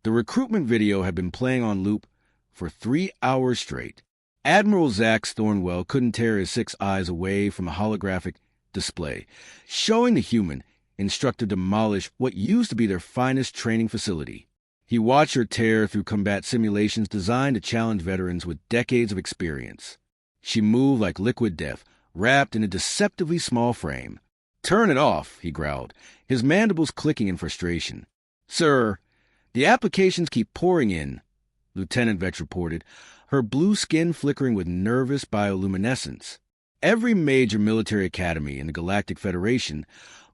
The recruitment video had been playing on loop for 3 hours straight. Admiral Zax Thornwell couldn't tear his 6 eyes away from a holographic display, showing the human instructor demolish what used to be their finest training facility. He watched her tear through combat simulations designed to challenge veterans with decades of experience. She moved like liquid death, wrapped in a deceptively small frame. "Turn it off," he growled, his mandibles clicking in frustration. "Sir, the applications keep pouring in," Lieutenant Vex reported, her blue skin flickering with nervous bioluminescence. "Every major military academy in the Galactic Federation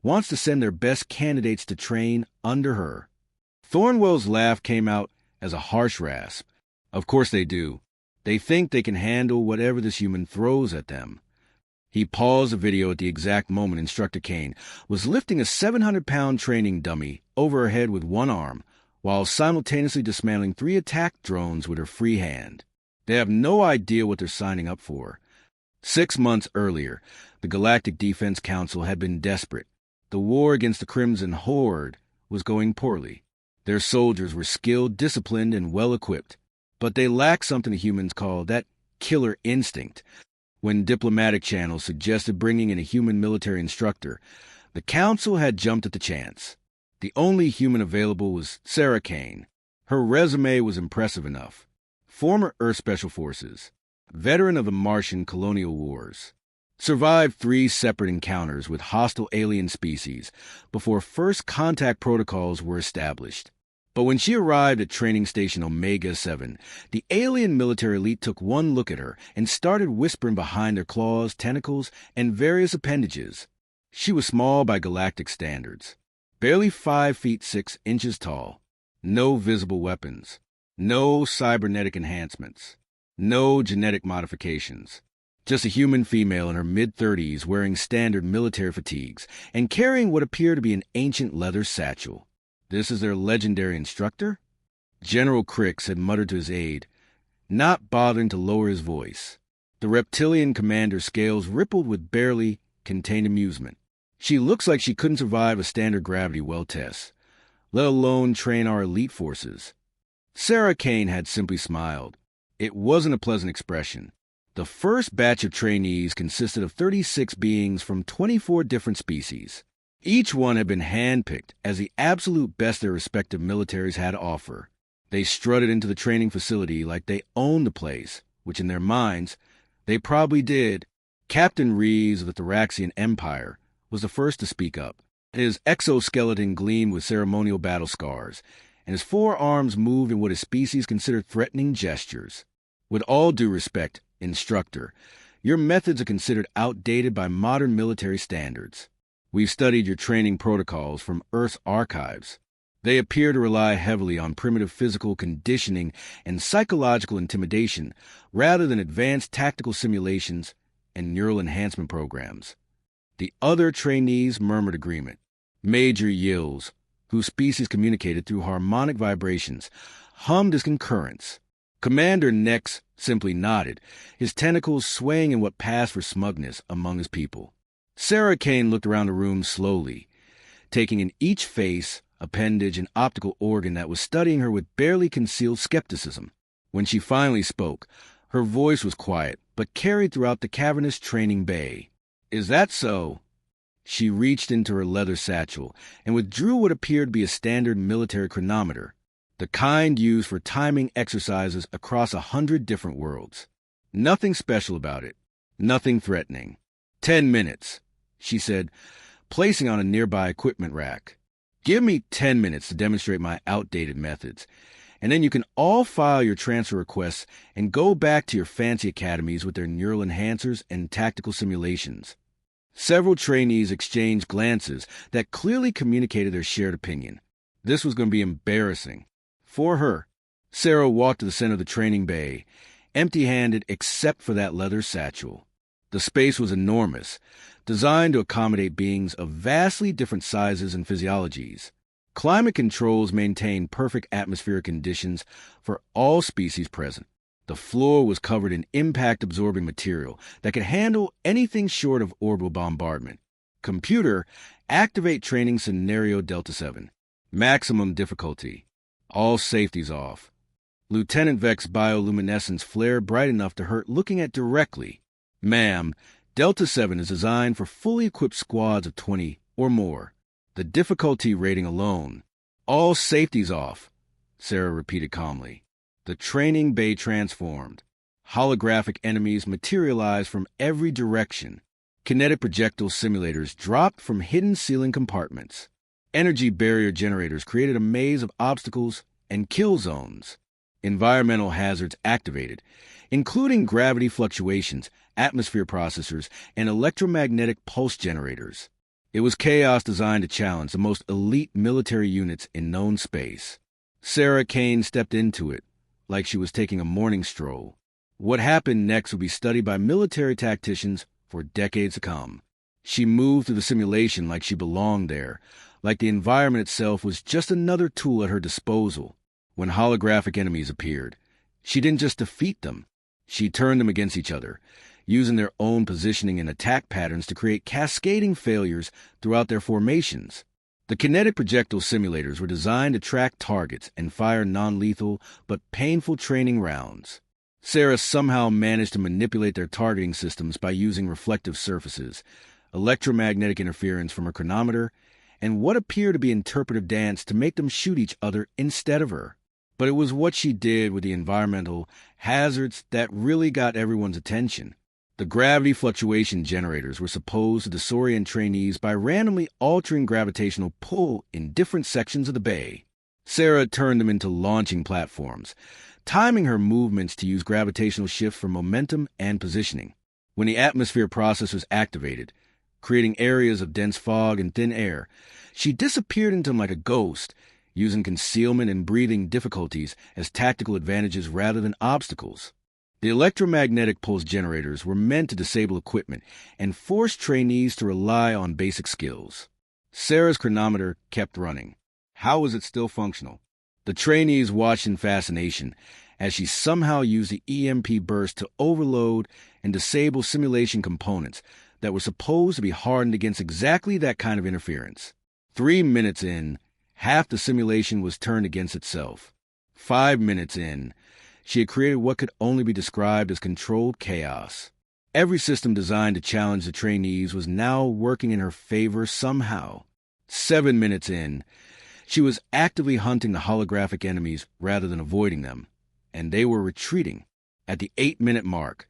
wants to send their best candidates to train under her." Thornwell's laugh came out as a harsh rasp. "Of course they do. They think they can handle whatever this human throws at them." He paused the video at the exact moment Instructor Kane was lifting a 700-pound training dummy over her head with one arm, while simultaneously dismantling 3 attack drones with her free hand. They have no idea what they're signing up for. 6 months earlier, the Galactic Defense Council had been desperate. The war against the Crimson Horde was going poorly. Their soldiers were skilled, disciplined, and well-equipped, but they lacked something the humans call that killer instinct. When diplomatic channels suggested bringing in a human military instructor, the Council had jumped at the chance. The only human available was Sara Kane. Her resume was impressive enough. Former Earth Special Forces, veteran of the Martian colonial wars, survived 3 separate encounters with hostile alien species before first contact protocols were established. But when she arrived at Training Station Omega-7, the alien military elite took one look at her and started whispering behind their claws, tentacles, and various appendages. She was small by galactic standards, barely 5 feet 6 inches tall, no visible weapons, no cybernetic enhancements, no genetic modifications. Just a human female in her mid-30s wearing standard military fatigues and carrying what appeared to be an ancient leather satchel. "This is their legendary instructor?" General Crix had muttered to his aide, not bothering to lower his voice. The reptilian commander's scales rippled with barely contained amusement. "She looks like she couldn't survive a standard gravity well test, let alone train our elite forces." Sara Kane had simply smiled. It wasn't a pleasant expression. The first batch of trainees consisted of 36 beings from 24 different species. Each one had been handpicked as the absolute best their respective militaries had to offer. They strutted into the training facility like they owned the place, which in their minds, they probably did. Captain Reeves of the Thoraxian Empire was the first to speak up. His exoskeleton gleamed with ceremonial battle scars, and his 4 arms moved in what his species considered threatening gestures. "With all due respect, Instructor, your methods are considered outdated by modern military standards. We've studied your training protocols from Earth's archives. They appear to rely heavily on primitive physical conditioning and psychological intimidation rather than advanced tactical simulations and neural enhancement programs." The other trainees murmured agreement. Major Yills, whose species communicated through harmonic vibrations, hummed his concurrence. Commander Nex simply nodded, his tentacles swaying in what passed for smugness among his people. Sara Kane looked around the room slowly, taking in each face, appendage, and optical organ that was studying her with barely concealed skepticism. When she finally spoke, her voice was quiet, but carried throughout the cavernous training bay. "Is that so?" She reached into her leather satchel and withdrew what appeared to be a standard military chronometer, the kind used for timing exercises across 100 different worlds. Nothing special about it, nothing threatening. 10 minutes, she said, placing on a nearby equipment rack. "Give me 10 minutes to demonstrate my outdated methods, and then you can all file your transfer requests and go back to your fancy academies with their neural enhancers and tactical simulations." Several trainees exchanged glances that clearly communicated their shared opinion. This was going to be embarrassing. For her. Sara walked to the center of the training bay, empty-handed except for that leather satchel. The space was enormous, designed to accommodate beings of vastly different sizes and physiologies. Climate controls maintained perfect atmospheric conditions for all species present. The floor was covered in impact-absorbing material that could handle anything short of orbital bombardment. Computer, activate training scenario Delta 7. Maximum difficulty. All safeties off. Lieutenant Vex's bioluminescence flared bright enough to hurt looking at directly. Ma'am, Delta 7 is designed for fully equipped squads of 20 or more. The difficulty rating alone. All safeties off, Sara repeated calmly. The training bay transformed. Holographic enemies materialized from every direction. Kinetic projectile simulators dropped from hidden ceiling compartments. Energy barrier generators created a maze of obstacles and kill zones. Environmental hazards activated, including gravity fluctuations, atmosphere processors, and electromagnetic pulse generators. It was chaos designed to challenge the most elite military units in known space. Sara Kane stepped into it like she was taking a morning stroll. What happened next would be studied by military tacticians for decades to come. She moved through the simulation like she belonged there, like the environment itself was just another tool at her disposal. When holographic enemies appeared, she didn't just defeat them. She turned them against each other, using their own positioning and attack patterns to create cascading failures throughout their formations. The kinetic projectile simulators were designed to track targets and fire non-lethal but painful training rounds. Sara somehow managed to manipulate their targeting systems by using reflective surfaces, electromagnetic interference from her chronometer, and what appeared to be interpretive dance to make them shoot each other instead of her. But it was what she did with the environmental hazards that really got everyone's attention. The gravity fluctuation generators were supposed to disorient trainees by randomly altering gravitational pull in different sections of the bay. Sara turned them into launching platforms, timing her movements to use gravitational shifts for momentum and positioning. When the atmosphere processors activated, creating areas of dense fog and thin air, she disappeared into them like a ghost, using concealment and breathing difficulties as tactical advantages rather than obstacles. The electromagnetic pulse generators were meant to disable equipment and force trainees to rely on basic skills. Sara's chronometer kept running. How was it still functional? The trainees watched in fascination as she somehow used the EMP burst to overload and disable simulation components that were supposed to be hardened against exactly that kind of interference. 3 minutes in, half the simulation was turned against itself. 5 minutes in, she had created what could only be described as controlled chaos. Every system designed to challenge the trainees was now working in her favor somehow. 7 minutes in, she was actively hunting the holographic enemies rather than avoiding them, and they were retreating. At the 8-minute mark,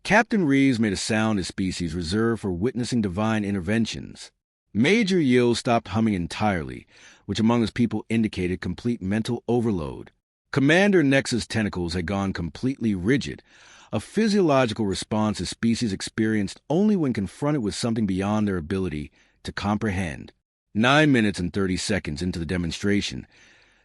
Captain Reeves made a sound his species reserved for witnessing divine interventions. Major Yield stopped humming entirely, which among his people indicated complete mental overload. Commander Nexus' tentacles had gone completely rigid, a physiological response his species experienced only when confronted with something beyond their ability to comprehend. 9 minutes and 30 seconds into the demonstration,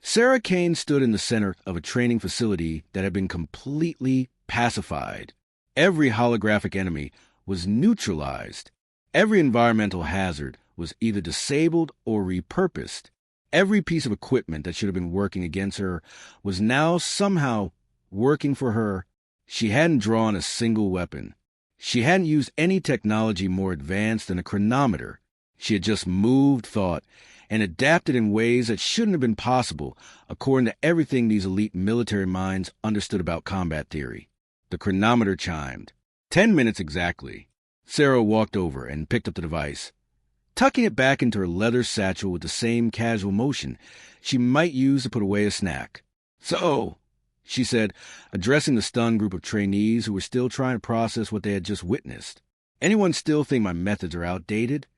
Sara Kane stood in the center of a training facility that had been completely pacified. Every holographic enemy was neutralized. Every environmental hazard was either disabled or repurposed. Every piece of equipment that should have been working against her was now somehow working for her. She hadn't drawn a single weapon. She hadn't used any technology more advanced than a chronometer. She had just moved thought and adapted in ways that shouldn't have been possible according to everything these elite military minds understood about combat theory. The chronometer chimed. 10 minutes exactly. Sara walked over and picked up the device, tucking it back into her leather satchel with the same casual motion she might use to put away a snack. "So," she said, addressing the stunned group of trainees who were still trying to process what they had just witnessed. "Anyone still think my methods are outdated?"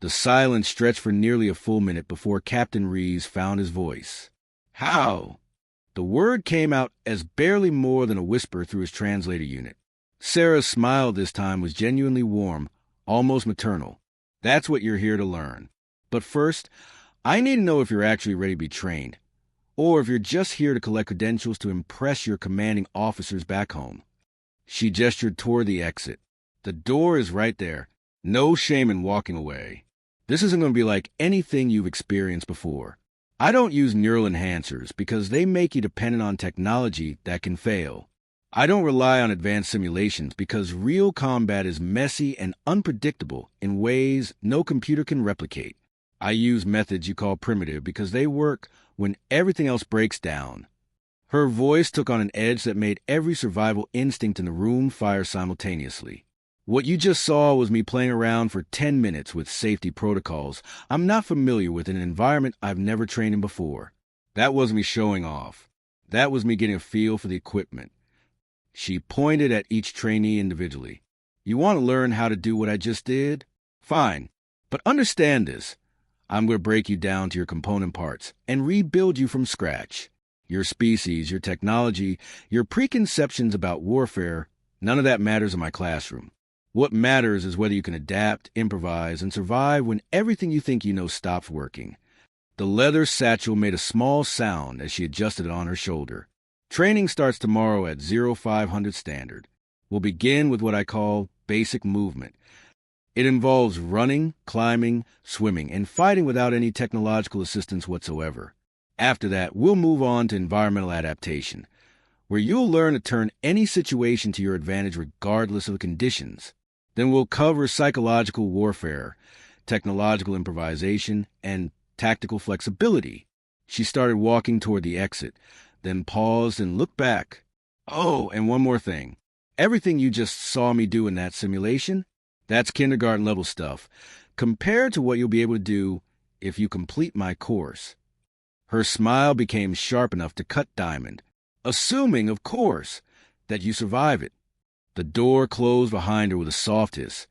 The silence stretched for nearly a full minute before Captain Reeves found his voice. "How?" The word came out as barely more than a whisper through his translator unit. Sara's smile this time was genuinely warm, almost maternal. "That's what you're here to learn. But first, I need to know if you're actually ready to be trained, or if you're just here to collect credentials to impress your commanding officers back home." She gestured toward the exit. "The door is right there. No shame in walking away. This isn't going to be like anything you've experienced before. I don't use neural enhancers because they make you dependent on technology that can fail. I don't rely on advanced simulations because real combat is messy and unpredictable in ways no computer can replicate. I use methods you call primitive because they work when everything else breaks down. Her voice took on an edge that made every survival instinct in the room fire simultaneously. What you just saw was me playing around for 10 minutes with safety protocols. I'm not familiar with an environment I've never trained in before. That wasn't me showing off. That was me getting a feel for the equipment. She pointed at each trainee individually. You want to learn how to do what I just did? Fine. But understand this. I'm going to break you down to your component parts and rebuild you from scratch. Your species, your technology, your preconceptions about warfare, none of that matters in my classroom. What matters is whether you can adapt, improvise, and survive when everything you think you know stops working. The leather satchel made a small sound as she adjusted it on her shoulder. Training starts tomorrow at 0500 Standard. We'll begin with what I call basic movement. It involves running, climbing, swimming, and fighting without any technological assistance whatsoever. After that, we'll move on to environmental adaptation, where you'll learn to turn any situation to your advantage regardless of the conditions. Then we'll cover psychological warfare, technological improvisation, and tactical flexibility. She started walking toward the exit, then paused and looked back. Oh, and one more thing. Everything you just saw me do in that simulation, that's kindergarten-level stuff, compared to what you'll be able to do if you complete my course. Her smile became sharp enough to cut diamond, assuming, of course, that you survive it. The door closed behind her with a soft hiss,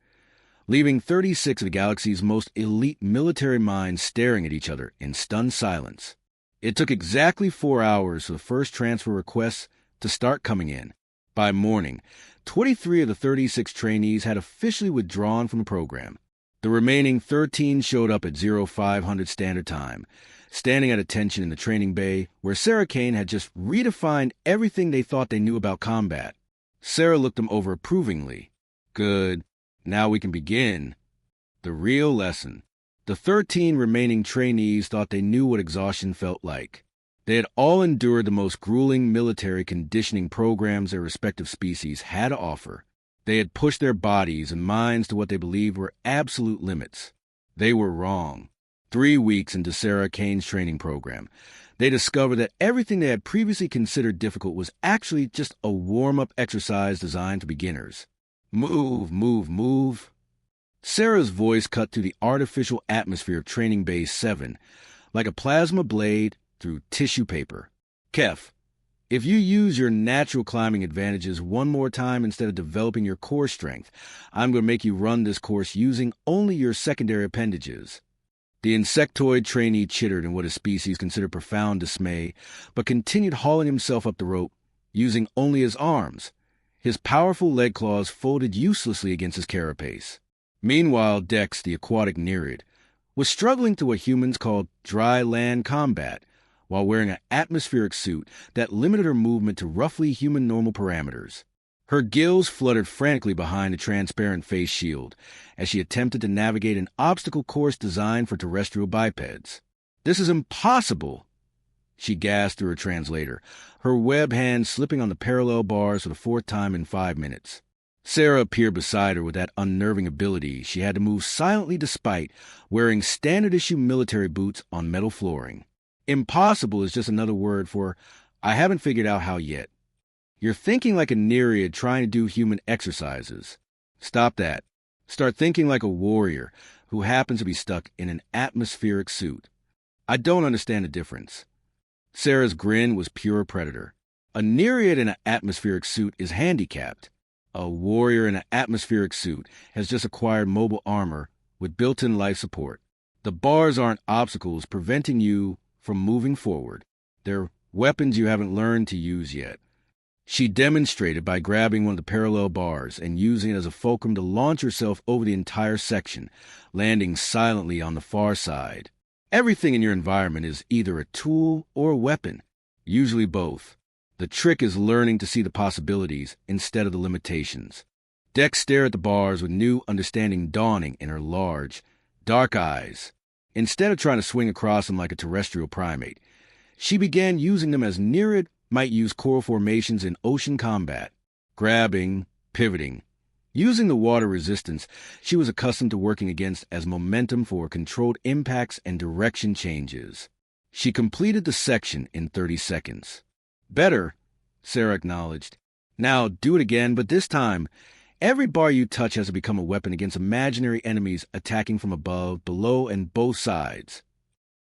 leaving 36 of the galaxy's most elite military minds staring at each other in stunned silence. It took exactly 4 hours for the first transfer requests to start coming in. By morning, 23 of the 36 trainees had officially withdrawn from the program. The remaining 13 showed up at 0500 Standard Time, standing at attention in the training bay where Sara Kane had just redefined everything they thought they knew about combat. Sara looked them over approvingly. Good. Now we can begin. The real lesson. The 13 remaining trainees thought they knew what exhaustion felt like. They had all endured the most grueling military conditioning programs their respective species had to offer. They had pushed their bodies and minds to what they believed were absolute limits. They were wrong. 3 weeks into Sara Kane's training program, they discovered that everything they had previously considered difficult was actually just a warm-up exercise designed for beginners. Move, move, move. Sara's voice cut through the artificial atmosphere of Training Bay 7 like a plasma blade through tissue paper. Kef, if you use your natural climbing advantages one more time instead of developing your core strength, I'm going to make you run this course using only your secondary appendages. The insectoid trainee chittered in what his species considered profound dismay, but continued hauling himself up the rope, using only his arms, his powerful leg claws folded uselessly against his carapace. Meanwhile, Dex, the aquatic nereid, was struggling through what humans called dry land combat, while wearing an atmospheric suit that limited her movement to roughly human normal parameters. Her gills fluttered frantically behind a transparent face shield as she attempted to navigate an obstacle course designed for terrestrial bipeds. This is impossible, she gasped through her translator, her web hand slipping on the parallel bars for the 4th time in 5 minutes. Sara appeared beside her with that unnerving ability she had to move silently despite wearing standard-issue military boots on metal flooring. Impossible is just another word for, I haven't figured out how yet. You're thinking like a nereid trying to do human exercises. Stop that. Start thinking like a warrior who happens to be stuck in an atmospheric suit. I don't understand the difference. Sara's grin was pure predator. A nereid in an atmospheric suit is handicapped. A warrior in an atmospheric suit has just acquired mobile armor with built-in life support. The bars aren't obstacles preventing you from moving forward. They're weapons you haven't learned to use yet. She demonstrated by grabbing one of the parallel bars and using it as a fulcrum to launch herself over the entire section, landing silently on the far side. Everything in your environment is either a tool or a weapon, usually both. The trick is learning to see the possibilities instead of the limitations. Dex stared at the bars with new understanding dawning in her large, dark eyes. Instead of trying to swing across them like a terrestrial primate, she began using them as nereid might use coral formations in ocean combat, grabbing, pivoting. Using the water resistance she was accustomed to working against as momentum for controlled impacts and direction changes. She completed the section in 30 seconds. Better, Sara acknowledged. Now do it again, but this time, every bar you touch has to become a weapon against imaginary enemies attacking from above, below, and both sides.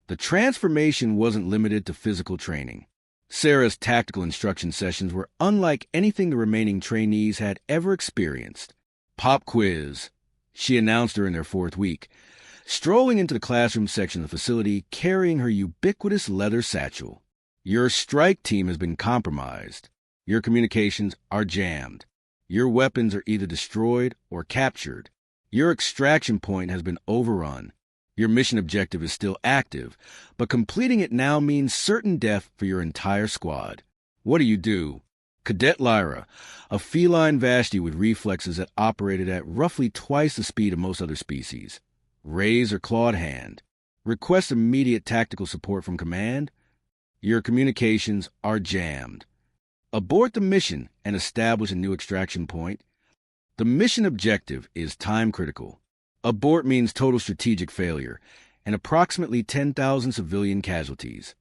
The transformation wasn't limited to physical training. Sara's tactical instruction sessions were unlike anything the remaining trainees had ever experienced. Pop quiz, she announced during their 4th week, strolling into the classroom section of the facility carrying her ubiquitous leather satchel. Your strike team has been compromised. Your communications are jammed. Your weapons are either destroyed or captured. Your extraction point has been overrun. Your mission objective is still active, but completing it now means certain death for your entire squad. What do? Cadet Lyra, a feline Vashti with reflexes that operated at roughly twice the speed of most other species. Raise or clawed hand. Request immediate tactical support from command. Your communications are jammed. Abort the mission and establish a new extraction point. The mission objective is time critical. Abort means total strategic failure and approximately 10,000 civilian casualties.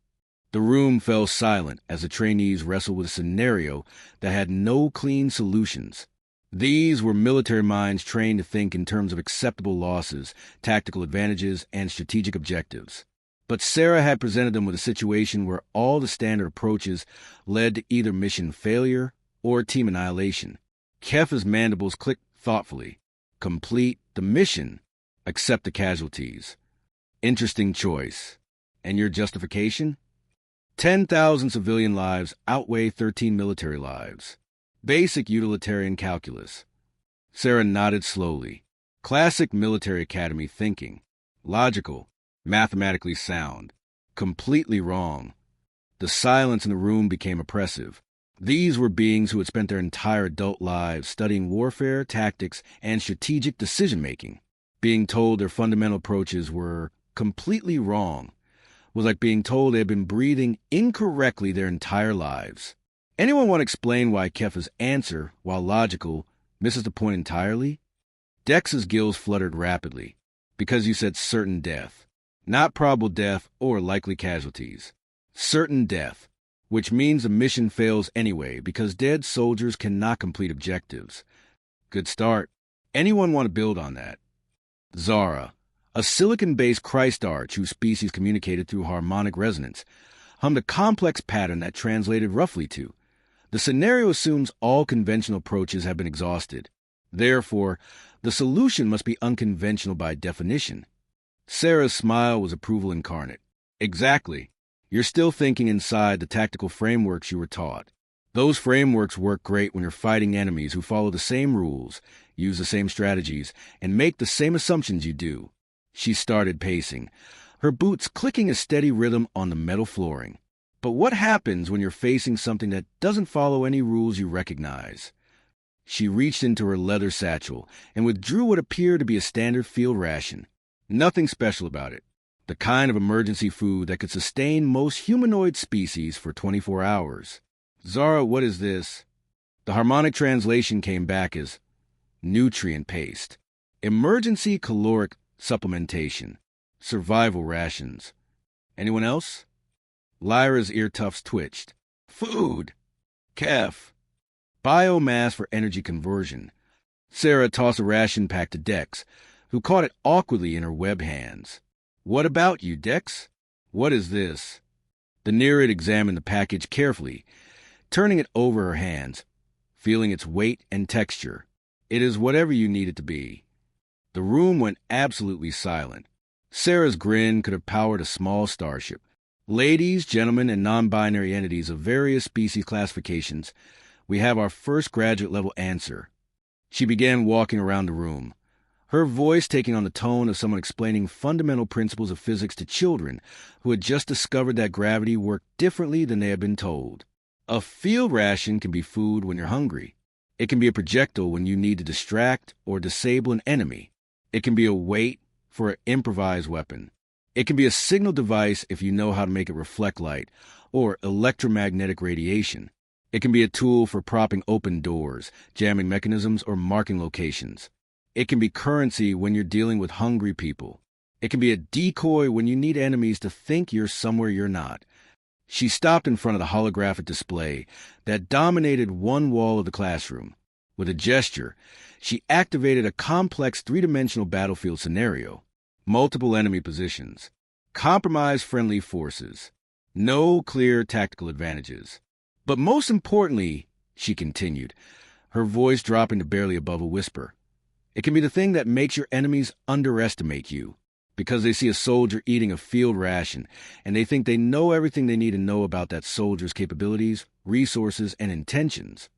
The room fell silent as the trainees wrestled with a scenario that had no clean solutions. These were military minds trained to think in terms of acceptable losses, tactical advantages, and strategic objectives. But Sara had presented them with a situation where all the standard approaches led to either mission failure or team annihilation. Kef's mandibles clicked thoughtfully. Complete the mission. Accept the casualties. Interesting choice. And your justification? 10,000 civilian lives outweigh 13 military lives. Basic utilitarian calculus. Sara nodded slowly. Classic military academy thinking. Logical. Mathematically sound. Completely wrong. The silence in the room became oppressive. These were beings who had spent their entire adult lives studying warfare, tactics, and strategic decision-making. Being told their fundamental approaches were completely wrong was like being told they had been breathing incorrectly their entire lives. Anyone want to explain why Kef's answer, while logical, misses the point entirely? Dex's gills fluttered rapidly. Because you said certain death. Not probable death or likely casualties. Certain death. Which means the mission fails anyway because dead soldiers cannot complete objectives. Good start. Anyone want to build on that? Zara, a silicon-based Christ arch whose species communicated through harmonic resonance, hummed a complex pattern that translated roughly to, the scenario assumes all conventional approaches have been exhausted. Therefore, the solution must be unconventional by definition. Sara's smile was approval incarnate. Exactly. You're still thinking inside the tactical frameworks you were taught. Those frameworks work great when you're fighting enemies who follow the same rules, use the same strategies, and make the same assumptions you do. She started pacing, her boots clicking a steady rhythm on the metal flooring. But what happens when you're facing something that doesn't follow any rules you recognize? She reached into her leather satchel and withdrew what appeared to be a standard field ration. Nothing special about it. The kind of emergency food that could sustain most humanoid species for 24 hours. Zara, what is this? The harmonic translation came back as nutrient paste. Emergency caloric supplementation. Survival rations. Anyone else? Lyra's ear tufts twitched. Food. Kef. Biomass for energy conversion. Sara tossed a ration pack to Dex, who caught it awkwardly in her web hands. What about you, Dex? What is this? The Nereid examined the package carefully, turning it over her hands, feeling its weight and texture. It is whatever you need it to be. The room went absolutely silent. Sara's grin could have powered a small starship. Ladies, gentlemen, and non-binary entities of various species classifications, we have our first graduate-level answer. She began walking around the room, her voice taking on the tone of someone explaining fundamental principles of physics to children who had just discovered that gravity worked differently than they had been told. A field ration can be food when you're hungry. It can be a projectile when you need to distract or disable an enemy. It can be a weight for an improvised weapon. It can be a signal device if you know how to make it reflect light, or electromagnetic radiation. It can be a tool for propping open doors, jamming mechanisms, or marking locations. It can be currency when you're dealing with hungry people. It can be a decoy when you need enemies to think you're somewhere you're not. She stopped in front of the holographic display that dominated one wall of the classroom. With a gesture, she activated a complex three-dimensional battlefield scenario. Multiple enemy positions. Compromise-friendly forces. No clear tactical advantages. But most importantly, she continued, her voice dropping to barely above a whisper, it can be the thing that makes your enemies underestimate you, because they see a soldier eating a field ration, and they think they know everything they need to know about that soldier's capabilities, resources, and intentions.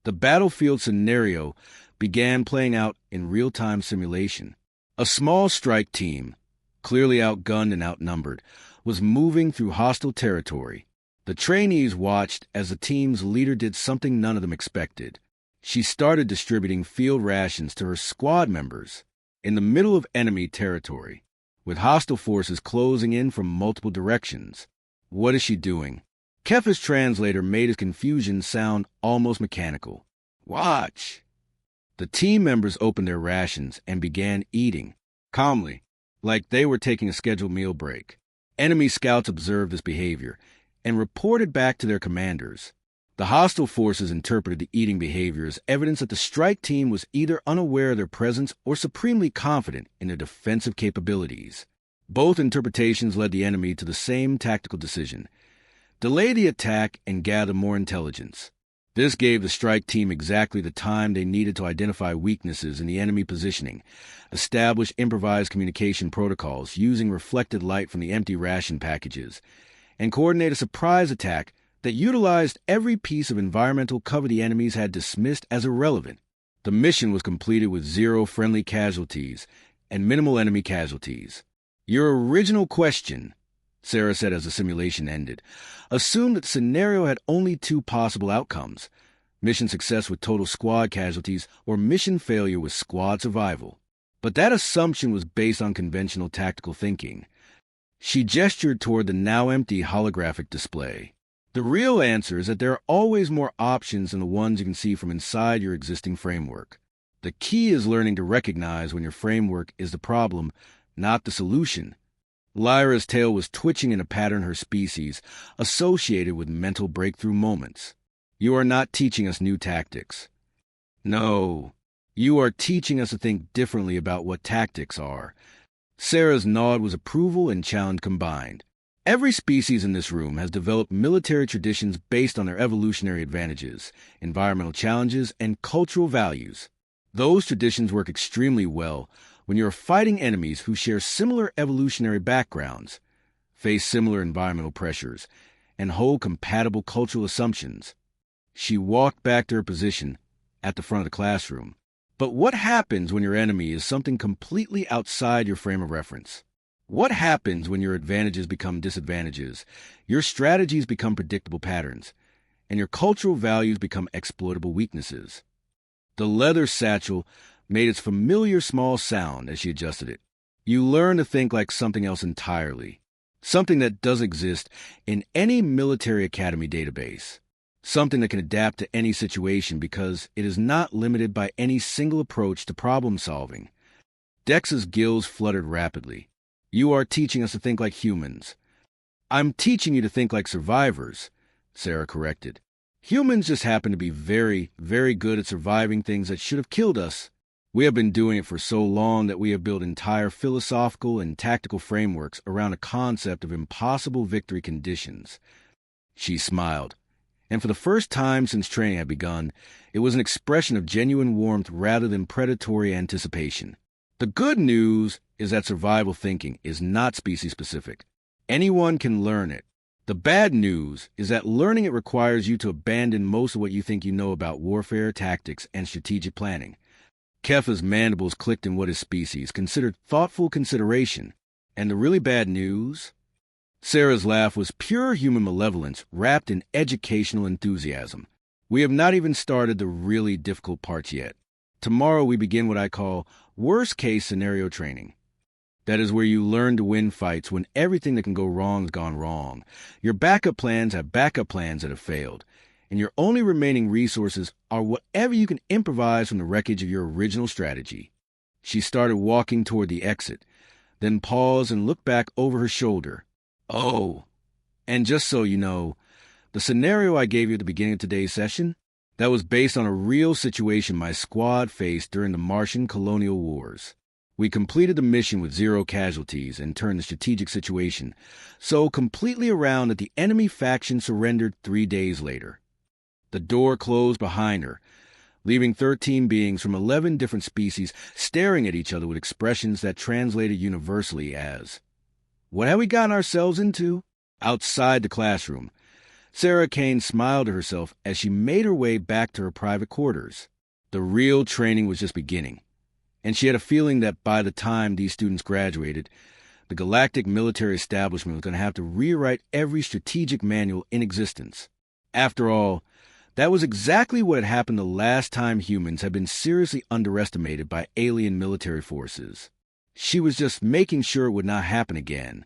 The battlefield scenario began playing out in real-time simulation. A small strike team, clearly outgunned and outnumbered, was moving through hostile territory. The trainees watched as the team's leader did something none of them expected. She started distributing field rations to her squad members in the middle of enemy territory, with hostile forces closing in from multiple directions. What is she doing? Kef's translator made his confusion sound almost mechanical. Watch! The team members opened their rations and began eating, calmly, like they were taking a scheduled meal break. Enemy scouts observed this behavior and reported back to their commanders. The hostile forces interpreted the eating behavior as evidence that the strike team was either unaware of their presence or supremely confident in their defensive capabilities. Both interpretations led the enemy to the same tactical decision: delay the attack and gather more intelligence. This gave the strike team exactly the time they needed to identify weaknesses in the enemy positioning, establish improvised communication protocols using reflected light from the empty ration packages, and coordinate a surprise attack that utilized every piece of environmental cover the enemies had dismissed as irrelevant. The mission was completed with 0 friendly casualties and minimal enemy casualties. Your original question, Sara said as the simulation ended, assumed that the scenario had only 2 possible outcomes: mission success with total squad casualties or mission failure with squad survival. But that assumption was based on conventional tactical thinking. She gestured toward the now empty holographic display. The real answer is that there are always more options than the ones you can see from inside your existing framework. The key is learning to recognize when your framework is the problem, not the solution. Lyra's tail was twitching in a pattern her species associated with mental breakthrough moments. You are not teaching us new tactics. No, you are teaching us to think differently about what tactics are. Sara's nod was approval and challenge combined. Every species in this room has developed military traditions based on their evolutionary advantages, environmental challenges, and cultural values. Those traditions work extremely well when you are fighting enemies who share similar evolutionary backgrounds, face similar environmental pressures, and hold compatible cultural assumptions. She walked back to her position at the front of the classroom. But what happens when your enemy is something completely outside your frame of reference? What happens when your advantages become disadvantages, your strategies become predictable patterns, and your cultural values become exploitable weaknesses? The leather satchel made its familiar small sound as she adjusted it. You learn to think like something else entirely, something that does exist in any military academy database, something that can adapt to any situation because it is not limited by any single approach to problem solving. Dex's gills fluttered rapidly. You are teaching us to think like humans. I'm teaching you to think like survivors, Sara corrected. Humans just happen to be very, very good at surviving things that should have killed us. We have been doing it for so long that we have built entire philosophical and tactical frameworks around a concept of impossible victory conditions. She smiled, and for the first time since training had begun, it was an expression of genuine warmth rather than predatory anticipation. The good news is that survival thinking is not species-specific. Anyone can learn it. The bad news is that learning it requires you to abandon most of what you think you know about warfare, tactics, and strategic planning. Kef's mandibles clicked in what his species considered thoughtful consideration. And the really bad news? Sara's laugh was pure human malevolence wrapped in educational enthusiasm. We have not even started the really difficult parts yet. Tomorrow we begin what I call worst-case scenario training. That is where you learn to win fights when everything that can go wrong has gone wrong. Your backup plans have backup plans that have failed, and your only remaining resources are whatever you can improvise from the wreckage of your original strategy. She started walking toward the exit, then paused and looked back over her shoulder. "Oh, and just so you know, the scenario I gave you at the beginning of today's session, that was based on a real situation my squad faced during the Martian colonial wars. We completed the mission with 0 casualties and turned the strategic situation so completely around that the enemy faction surrendered 3 days later." The door closed behind her, leaving 13 beings from 11 different species staring at each other with expressions that translated universally as, "What have we gotten ourselves into?" Outside the classroom, Sara Kane smiled to herself as she made her way back to her private quarters. The real training was just beginning, and she had a feeling that by the time these students graduated, the Galactic military establishment was going to have to rewrite every strategic manual in existence. After all, that was exactly what had happened the last time humans had been seriously underestimated by alien military forces. She was just making sure it would not happen again.